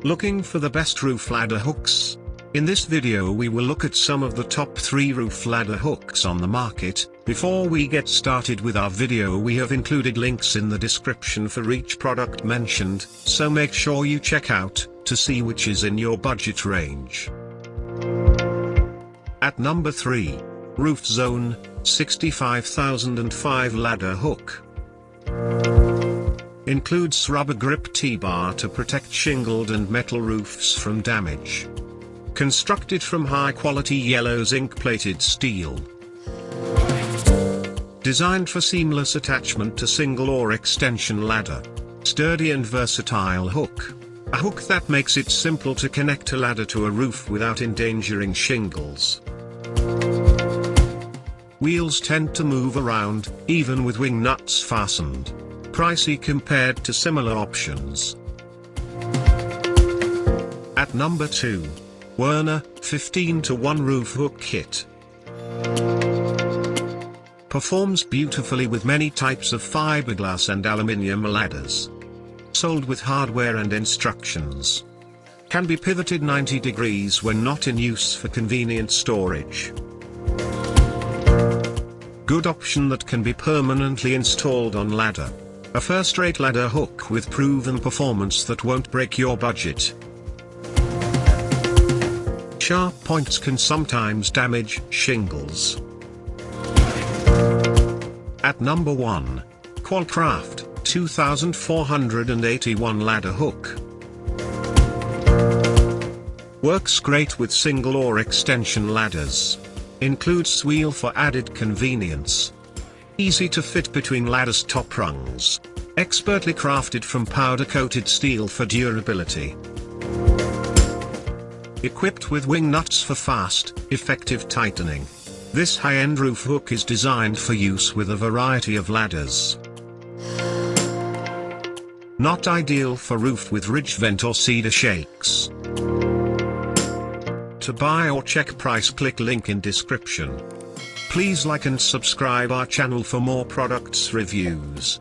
Looking for the best roof ladder hooks? In this video we will look at some of the top 3 roof ladder hooks on the market. Before we get started with our video, we have included links in the description for each product mentioned, so make sure you check out to see which is in your budget range. At number 3, Roof Zone 65005 ladder hook. Includes rubber grip T-bar to protect shingled and metal roofs from damage. Constructed from high-quality yellow zinc-plated steel. Designed for seamless attachment to single or extension ladder. Sturdy and versatile hook. A hook that makes it simple to connect a ladder to a roof without endangering shingles. Wheels tend to move around, even with wing nuts fastened. Pricey compared to similar options. At number 2. Werner 15:1 Roof Hook Kit. Performs beautifully with many types of fiberglass and aluminium ladders. Sold with hardware and instructions. Can be pivoted 90 degrees when not in use for convenient storage. Good option that can be permanently installed on ladder. A first-rate ladder hook with proven performance that won't break your budget. Sharp points can sometimes damage shingles. At number 1. Qualcraft 2481 ladder hook. Works great with single or extension ladders. Includes wheel for added convenience. Easy to fit between ladder's top rungs. Expertly crafted from powder-coated steel for durability. Equipped with wing nuts for fast, effective tightening. This high-end roof hook is designed for use with a variety of ladders. Not ideal for roof with ridge vent or cedar shakes. To buy or check price, click link in description. Please like and subscribe our channel for more products reviews.